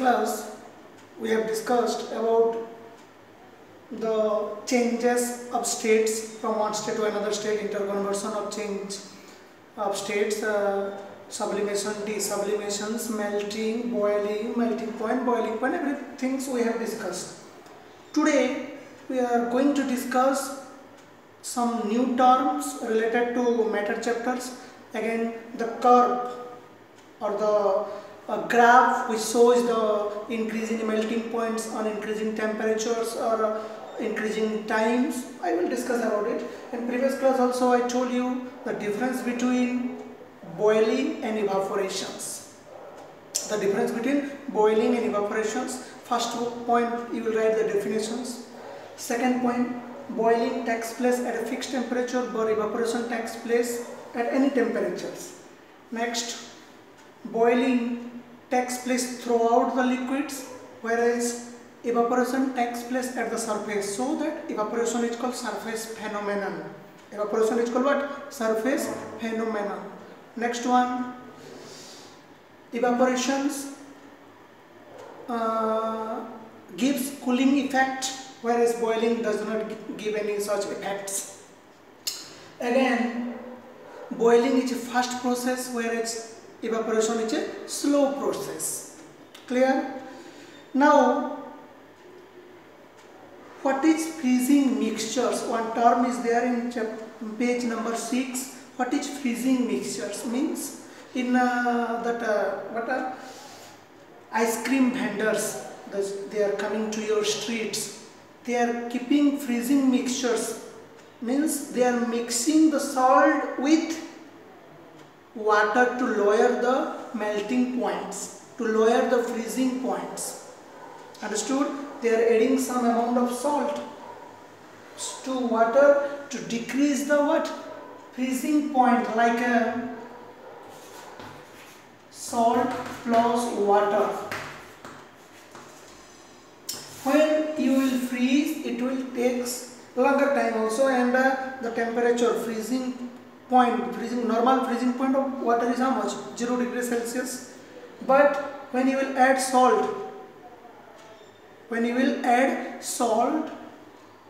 class we have discussed about the changes of states from one state to another state, interconversion of change of states, sublimation, desublimations, melting, boiling, melting point, boiling point, everything we have discussed. Today we are going to discuss some new terms related to matter chapters. Again, the curve or the graph which shows the increase in melting points on increasing temperatures or increasing times. I will discuss about it. In previous class also I told you the difference between boiling and evaporations. The difference between boiling and evaporations. First point you will write the definitions. Second point, boiling takes place at a fixed temperature but evaporation takes place at any temperatures. Next, boiling takes place throughout the liquids, whereas evaporation takes place at the surface. So that evaporation is called surface phenomenon. Evaporation is called what? Surface phenomenon. Next one, evaporations gives cooling effect, whereas boiling does not give any such effects. Again, boiling is a fast process, whereas evaporation is a slow process. Clear? Now, what is freezing mixtures? One term is there in page number 6. What is freezing mixtures? Means in ice cream vendors, they are coming to your streets. They are keeping freezing mixtures. Means they are mixing the salt with water to lower the melting points, to lower the freezing points. Understood? They are adding some amount of salt to water to decrease the what? Freezing point, like a salt plus water. When you will freeze, it will take longer time also, and the temperature, freezing point, normal freezing point of water is how much? 0 degrees Celsius. But when you will add salt,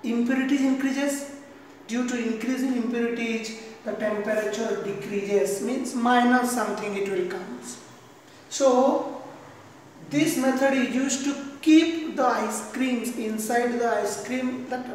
impurities increases. Due to increase in impurities, the temperature decreases, means minus something it will come. So this method is used to keep the ice creams inside the ice cream, that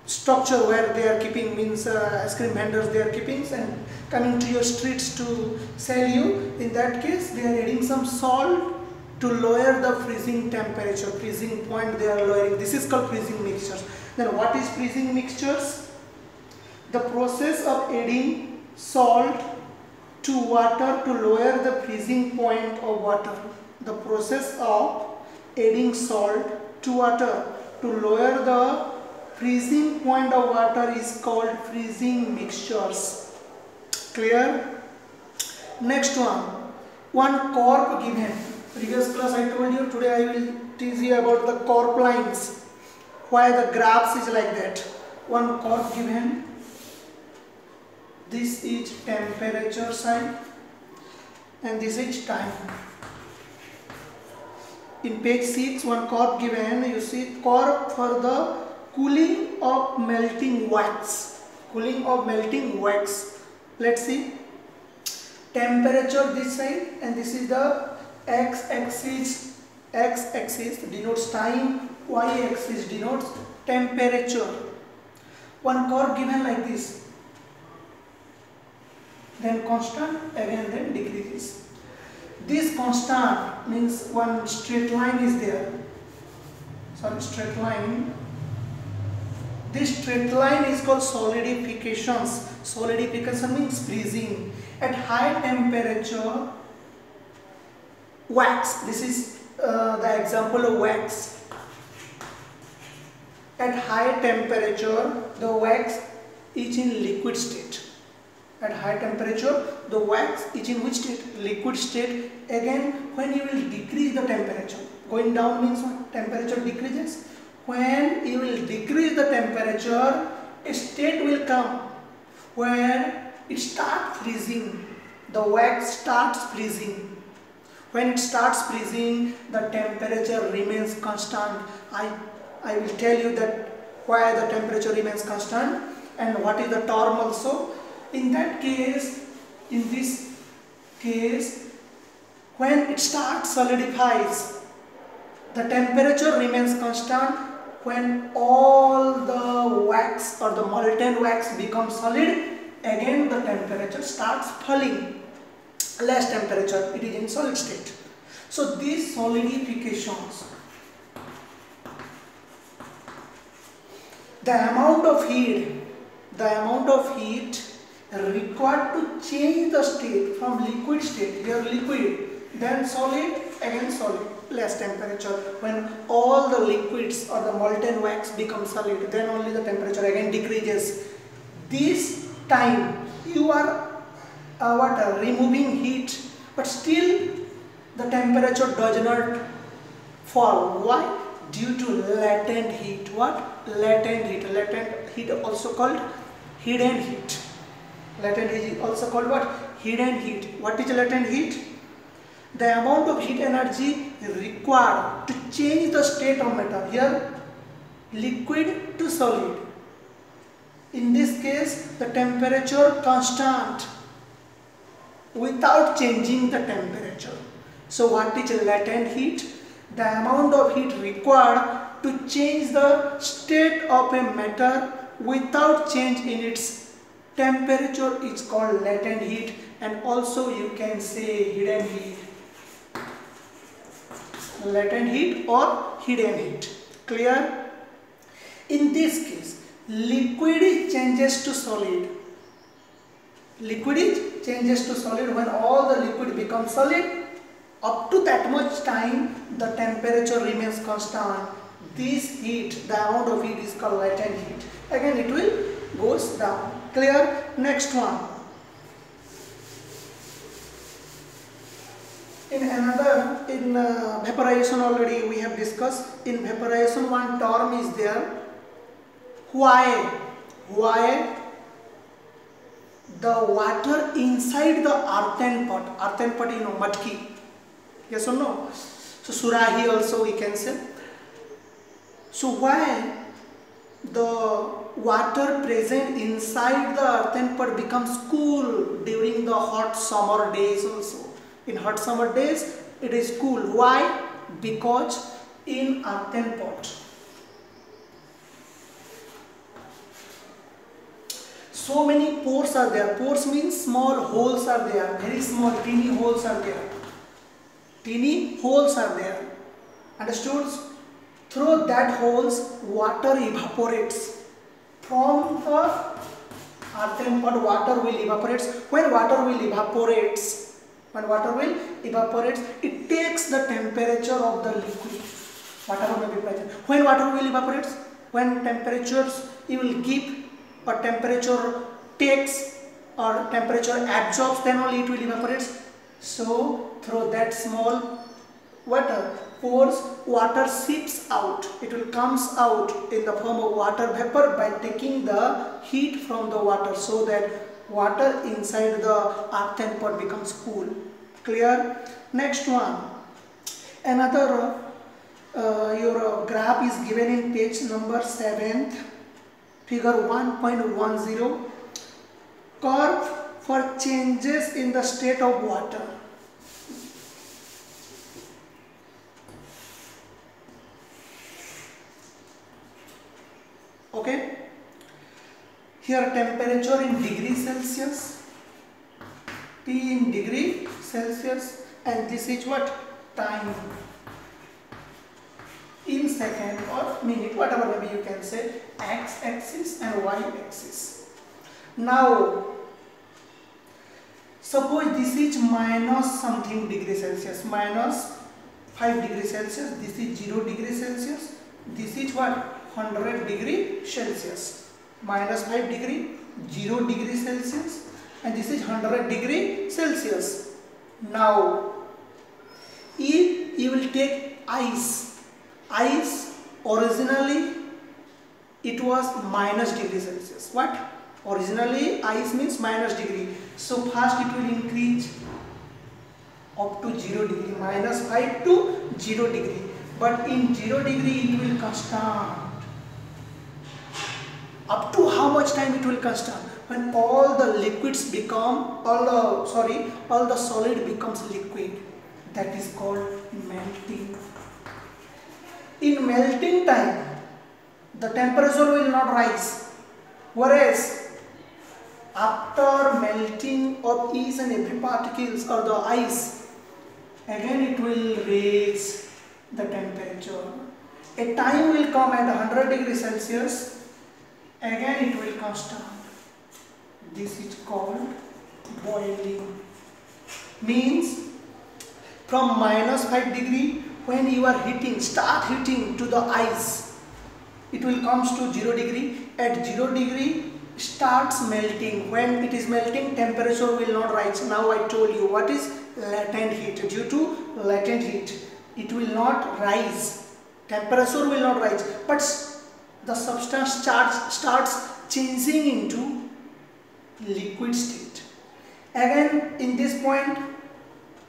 structure where they are keeping, means ice cream vendors they are keeping and coming to your streets to sell you. In that case, they are adding some salt to lower the freezing temperature, freezing point they are lowering. This is called freezing mixtures. Then what is freezing mixtures? The process of adding salt to water to lower the freezing point of water. The process of adding salt to water to lower the freezing point of water is called freezing mixtures. Clear? Next one curve given. Previous class I told you, today I will teach you about the curve lines, why the graphs is like that. One curve given. This is temperature side and this is time. In page 6, one curve given, you see curve for the cooling of melting wax. Cooling of melting wax. Let's see. Temperature this side, and this is the x-axis. X-axis denotes time, y-axis denotes temperature. One curve given like this. Then constant, again then decreases. This constant means one straight line is there. Sorry, straight line. This straight line is called solidifications. Solidification means freezing. At high temperature, wax. This is the example of wax. At high temperature, the wax is in liquid state. At high temperature, the wax is in which state? Liquid state. Again, when you will decrease the temperature, going down means what? Temperature decreases. When you will decrease the temperature, a state will come where it starts freezing. The wax starts freezing. When it starts freezing, the temperature remains constant. I will tell you that why the temperature remains constant and what is the term also. In that case, in this case, when it starts solidifies, the temperature remains constant. When all the wax or the molten wax becomes solid, again the temperature starts falling. Less temperature, it is in solid state. So these solidifications, the amount of heat required to change the state from liquid state, here liquid, then solid, again solid, less temperature. When all the liquids or the molten wax become solid, then only the temperature again decreases. This time you are removing heat, but still the temperature does not fall. Why? Due to latent heat. What? Latent heat. Latent heat also called hidden heat. Latent heat is also called what? Hidden heat. What is latent heat? The amount of heat energy required to change the state of matter. Here, liquid to solid. In this case, the temperature constant without changing the temperature. So what is latent heat? The amount of heat required to change the state of a matter without change in its temperature is called latent heat, and also you can say hidden heat. Latent heat or hidden heat. Clear? In this case, liquid changes to solid. Liquid changes to solid. When all the liquid becomes solid, up to that much time the temperature remains constant. This heat, the amount of heat is called latent heat. Again it will goes down. Clear? Next one. In vaporization already we have discussed. In vaporization one term is there. Why the water inside the earthen pot, you know, matki, yes or no? So surahi also we can say. So why the water present inside the earthen pot becomes cool during the hot summer days also? In hot summer days it is cool. Why? Because in earthen pot so many pores are there. Pores means small holes are there, very small teeny holes are there. Teeny holes are there. Understood? Through that holes water evaporates. From the earthen pot water will evaporate. When water will evaporate, it takes the temperature of the liquid, whatever may be present. When water will evaporate, when temperatures you will give or temperature takes or temperature absorbs, then only it will evaporate. So through that small pores, water seeps out. It will comes out in the form of water vapor by taking the heat from the water, so that water inside the earthen pot becomes cool. Clear? Next one. Another your graph is given in page number 7. Figure 1.10, curve for changes in the state of water. Okay, here temperature in degree Celsius, T in degree Celsius, and this is what? Time in second or minute, whatever maybe you can say, x-axis and y-axis. Now suppose this is minus something degree Celsius, minus 5 degrees Celsius, this is 0 degrees Celsius, this is what? 100 degree Celsius. Minus 5 degree, 0 degree Celsius, and this is 100 degree Celsius. Now if you will take ice originally it was minus degree Celsius. What? Originally ice means minus degree. So first it will increase up to 0 degree, -5 to 0 degree. But in 0 degree it will constant. Up to how much time it will constant? When all the liquids become, all the solid becomes liquid. That is called melting. In melting time, the temperature will not rise. Whereas after melting of each and every particles or the ice, again it will raise the temperature. A time will come at 100 degrees Celsius, again it will constant. This is called boiling. Means from -5 degree, when you are start heating to the ice, it will comes to 0 degree. At 0 degree starts melting. When it is melting, temperature will not rise. Now I told you what is latent heat. Due to latent heat, it will not rise. Temperature will not rise, but the substance starts changing into liquid state. Again in this point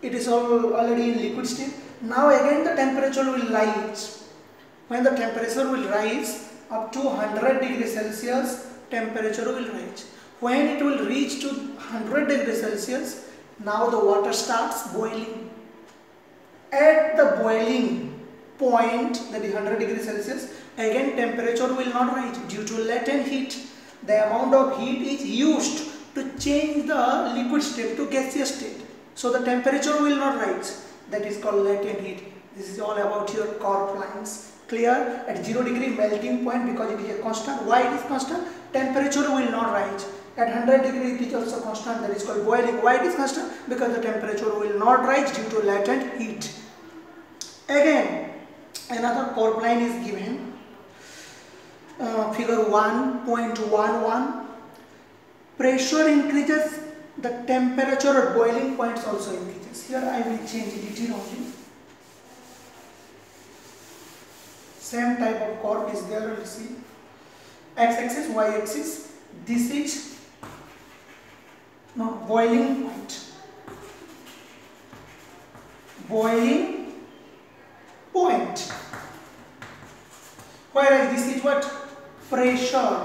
it is already in liquid state. Now again the temperature will rise. When the temperature will rise up to 100 degrees Celsius, temperature will rise. When it will reach to 100 degrees Celsius, now the water starts boiling. At the boiling point, that is 100 degrees Celsius, again temperature will not rise due to latent heat. The amount of heat is used to change the liquid state to gaseous state. So the temperature will not rise. That is called latent heat. This is all about your corp lines. Clear? At 0 degree melting point, because it is a constant. Why it is constant? Temperature will not rise. At 100 degree it is also constant. That is called boiling. Why it is constant? Because the temperature will not rise due to latent heat. Again, another corp line is given. Figure 1.11. Pressure increases, the temperature at boiling points also increases. Here I will change it only. Same type of corp is there. Let's see. X-axis, Y-axis. This is boiling point. Boiling point. Whereas this is what? Pressure.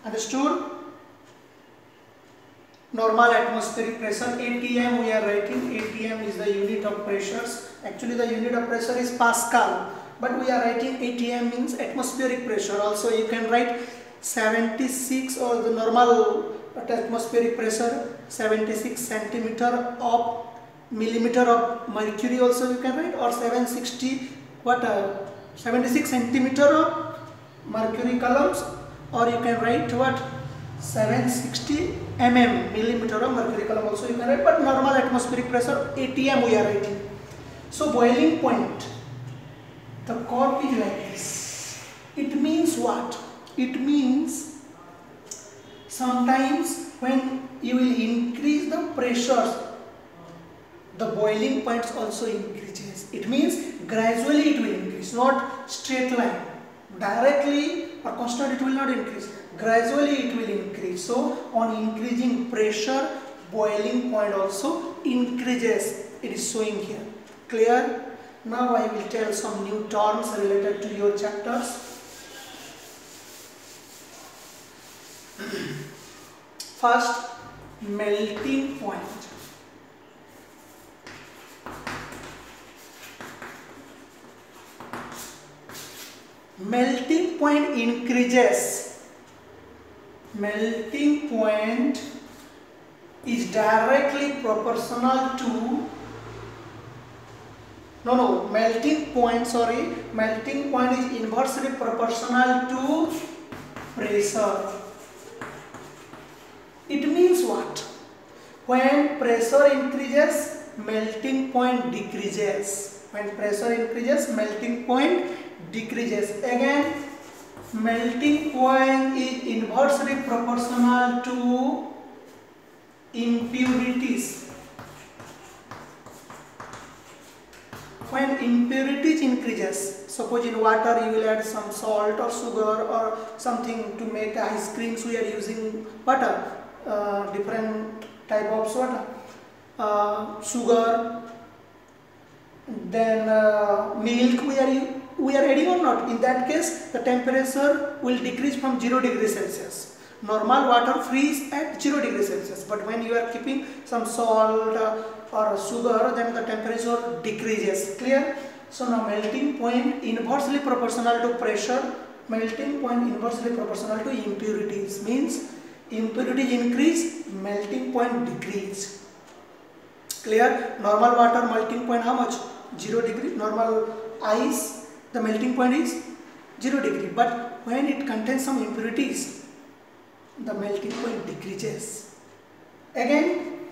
Understood? Normal atmospheric pressure, ATM we are writing. ATM is the unit of pressures. Actually the unit of pressure is Pascal, but we are writing ATM means atmospheric pressure. Also you can write 76, or the normal atmospheric pressure 76 centimeter of millimeter of mercury also you can write, or 760 76 centimeter of mercury coulombs, or you can write what 760 millimeter of mercury coulomb also you can write, but normal atmospheric pressure ATM we are writing. So boiling point, the corp is like this. It means what? It means sometimes when you will increase the pressures, the boiling points also increases. It means gradually it will increase, not straight line. Directly or constant it will not increase. Gradually it will increase. So on increasing pressure, boiling point also increases. It is showing here. Clear? Now I will tell some new terms related to your chapters. First, melting point. Melting point increases. Melting point is directly proportional to melting point is inversely proportional to pressure. It means what? When pressure increases, melting point decreases. When pressure increases, melting point decreases. Again, melting point is inversely proportional to impurities. When impurities increases, suppose in water you will add some salt or sugar or something to make ice creams, we are using butter, different type of what? Sugar, then milk we are adding or not. In that case, the temperature will decrease from 0 degrees Celsius. Normal water freeze at 0 degrees Celsius, but when you are keeping some salt or sugar, then the temperature decreases. Clear? So now melting point inversely proportional to pressure, melting point inversely proportional to impurities, means impurities increase, melting point decrease. Clear? Normal water melting point how much? 0 degree. Normal ice, the melting point is 0 degree, but when it contains some impurities, the melting point decreases. Again,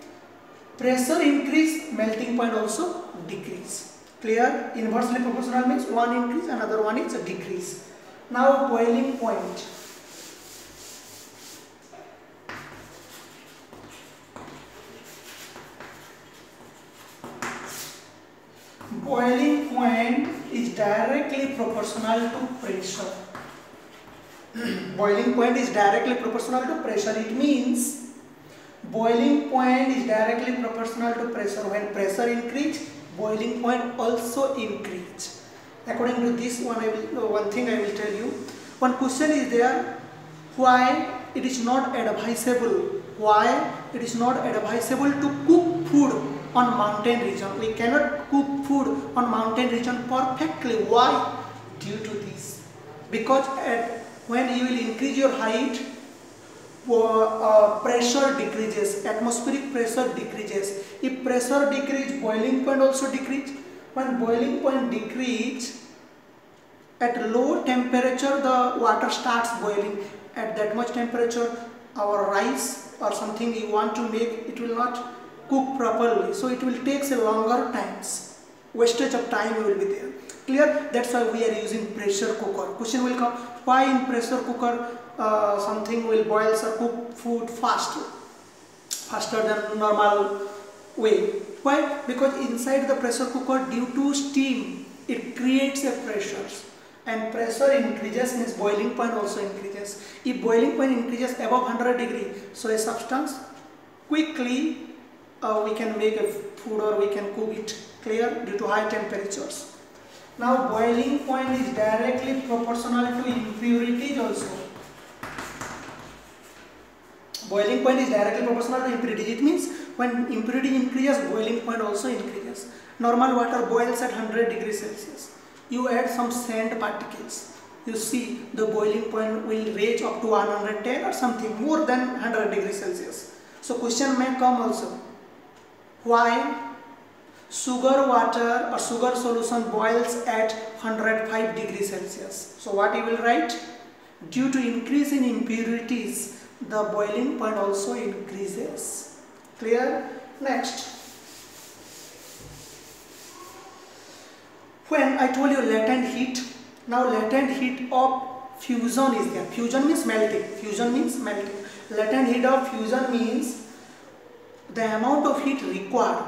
pressure increase, melting point also decrease. Clear? Inversely proportional means one increase, another one is a decrease. Now boiling point. Boiling point is directly proportional to pressure. Boiling point is directly proportional to pressure. It means boiling point is directly proportional to pressure. When pressure increase, boiling point also increase. According to this one, one thing I will tell you. One question is there: why it is not advisable? Why it is not advisable to cook food on mountain region? We cannot cook food on mountain region perfectly. Why? Due to this. Because when you will increase your height, pressure decreases, atmospheric pressure decreases. If pressure decreases, boiling point also decreases. When boiling point decreases, at low temperature the water starts boiling. At that much temperature, our rice or something you want to make, it will not cook properly. So it will take a longer times. Wastage of time will be there. Clear? That's why we are using pressure cooker. Question will come: why in pressure cooker something will boil or cook food faster than normal way? Why? Because inside the pressure cooker, due to steam, it creates a pressure, and pressure increases means boiling point also increases. If boiling point increases above 100 degree, so a substance quickly we can make a food or we can cook it. Clear? Due to high temperatures. Now boiling point is directly proportional to impurities also. Boiling point is directly proportional to impurities. It means when impurity increases, boiling point also increases. Normal water boils at 100 degrees Celsius. You add some sand particles. You see the boiling point will reach up to 110 or something more than 100 degrees Celsius. So question may come also: why sugar water or sugar solution boils at 105 degrees Celsius? So what you will write? Due to increase in impurities, the boiling point also increases. Clear? Next, when I told you latent heat, now latent heat of fusion is there. Fusion means melting. Fusion means melting. Latent heat of fusion means the amount of heat required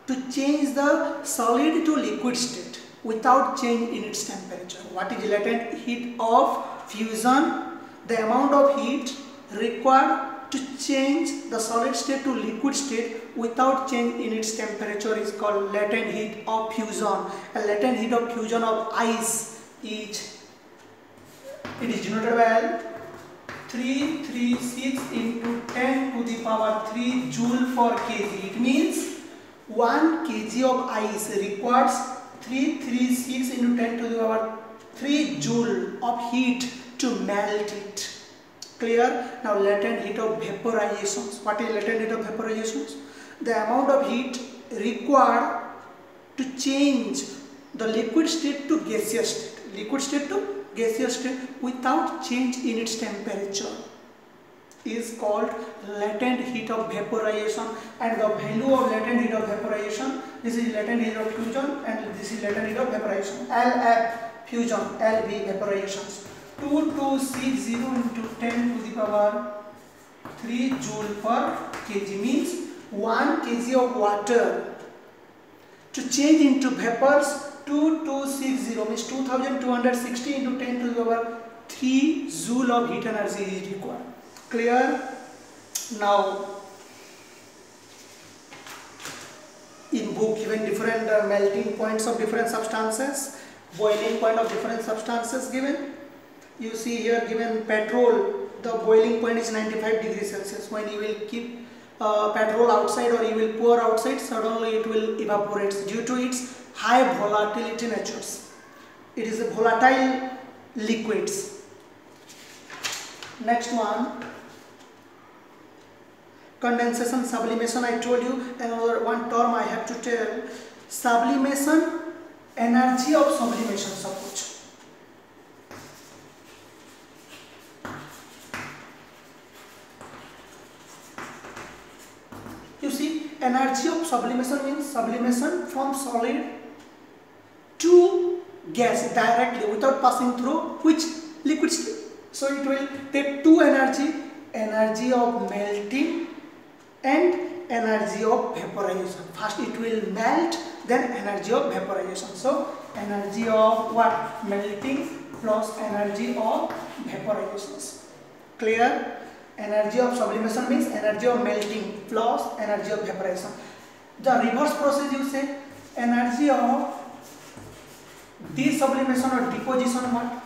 to change the solid to liquid state without change in its temperature. What is latent heat of fusion? The amount of heat required to change the solid state to liquid state without change in its temperature is called latent heat of fusion. A latent heat of fusion of ice is, it is denoted by 336 into 10 to the power 3 joule per kg. It means 1 kg of ice requires 336 into 10 to the power 3 joule of heat to melt it. Clear? Now latent heat of vaporizations. What is latent heat of vaporizations? The amount of heat required to change the liquid state to gaseous state. Liquid state to gaseous state without change in its temperature is called latent heat of vaporization. And the value of latent heat of vaporization, this is latent heat of fusion and this is latent heat of vaporization. LF fusion, LV vaporizations. 2260 into 10 to the power 3 joule per kg means 1 kg of water to change into vapors. 2260 means 2260 into 10 to the power 3 joule of heat energy is required. Clear? Now in book given different melting points of different substances, boiling point of different substances given. You see here given petrol, the boiling point is 95 degrees Celsius. When you will keep petrol outside or you will pour outside, suddenly it will evaporate due to its high volatility natures. It is a volatile liquids. Next one, condensation, sublimation. I told you another one term I have to tell. Sublimation, energy of sublimation. Suppose you see, energy of sublimation means sublimation from solid to gas directly without passing through which liquid state. So it will take two energy of melting and energy of vaporization. First it will melt, then energy of vaporization. So energy of what? Melting plus energy of vaporization. Clear? Energy of sublimation means energy of melting plus energy of vaporization. The reverse process you say energy of desublimation or deposition, what?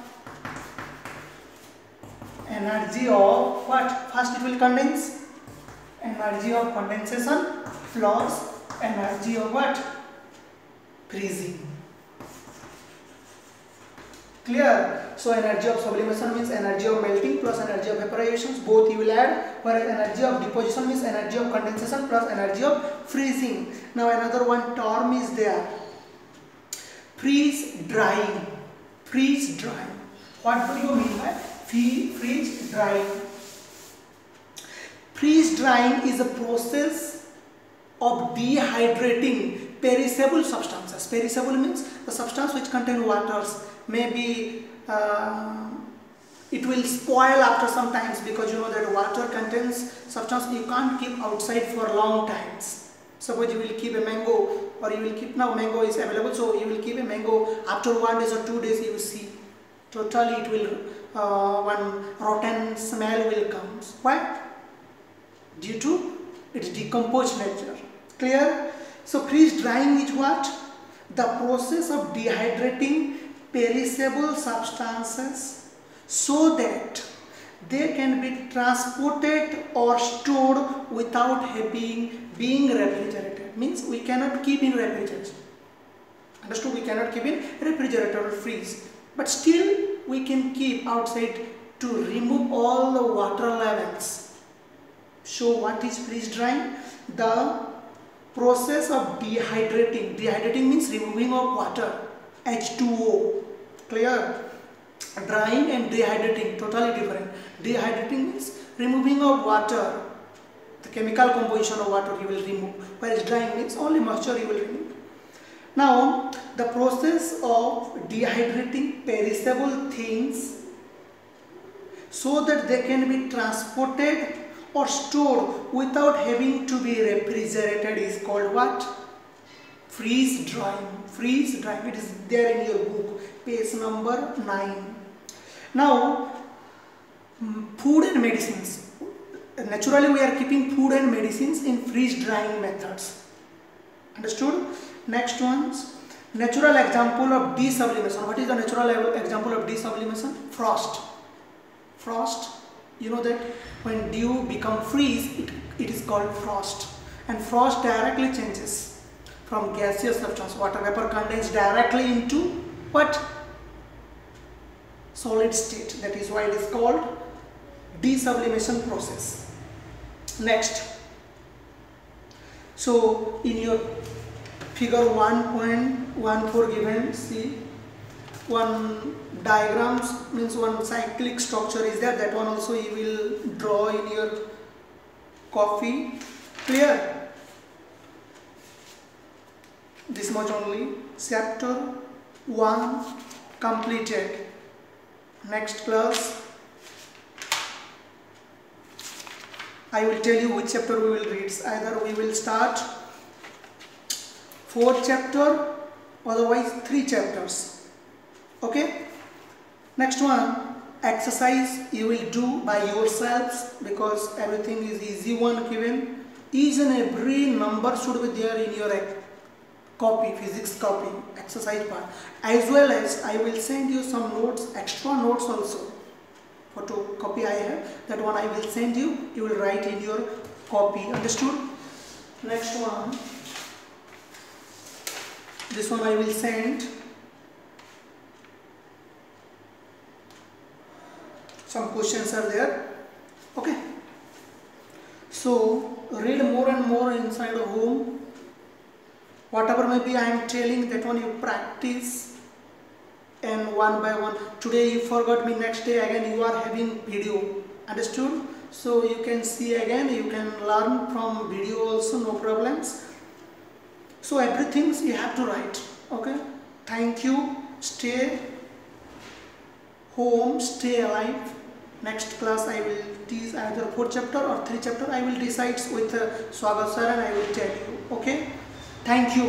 Energy of what? First it will condense. Energy of condensation plus energy of what? Freezing. Clear? So energy of sublimation means energy of melting plus energy of evaporation. Both you will add. Whereas energy of deposition means energy of condensation plus energy of freezing. Now another one term is there. Freeze drying. Freeze drying. What do you mean by freeze drying? Freeze drying is a process of dehydrating perishable substances. Perishable means the substance which contain waters. Maybe it will spoil after some times, because you know that water contains substance you can't keep outside for long times. Suppose you will keep a mango, or you will keep, now mango is available, so you will keep a mango, after 1 day or 2 days you will see totally it will one rotten smell will come. Why? Due to its decomposed nature. Clear? So freeze drying is what? The process of dehydrating perishable substances so that they can be transported or stored without being refrigerated. Means we cannot keep in refrigerator. Understood? We cannot keep in refrigerator or freeze. But still we can keep outside to remove all the water levels. So what is freeze drying? The process of dehydrating. Dehydrating means removing of water. H2O. Clear? Drying and dehydrating, totally different. Dehydrating means removing of water. The chemical composition of water you will remove. Whereas drying means only moisture you will remove. Now, the process of dehydrating perishable things so that they can be transported or stored without having to be refrigerated is called what? Freeze drying. Freeze drying. It is there in your book, page number 9. Now, food and medicines. Naturally, we are keeping food and medicines in freeze drying methods. Understood? Next ones. Natural example of desublimation. What is the natural example of desublimation? Frost. Frost. You know that when dew become freeze, it is called frost. And frost directly changes from gaseous substance, water vapor condensed directly into what? Solid state. That is why it is called desublimation process. Next. So in your figure 1.14 given, see one diagrams means one cyclic structure is there. That one also you will draw in your copy. Clear? This much only. Chapter 1 completed. Next class I will tell you which chapter we will read. Either we will start 4th chapter, otherwise 3 chapters. Okay? Next one, exercise you will do by yourselves, because everything is easy one given. Each and every number should be there in your copy, physics copy, exercise part, as well as I will send you some notes, extra notes also. Photocopy I have, that one I will send you, you will write in your copy, understood? Next one, this one I will send. Some questions are there, okay? So read more and more inside a home. Whatever maybe I am telling, that one you practice, and one by one. Today you forgot me, next day again you are having video, understood? So you can see again, you can learn from video also, no problems. So everything you have to write, okay? Thank you. Stay home, stay alive. Next class I will teach either 4 chapter or 3 chapter. I will decide with Swagat sir and I will tell you, okay? Thank you.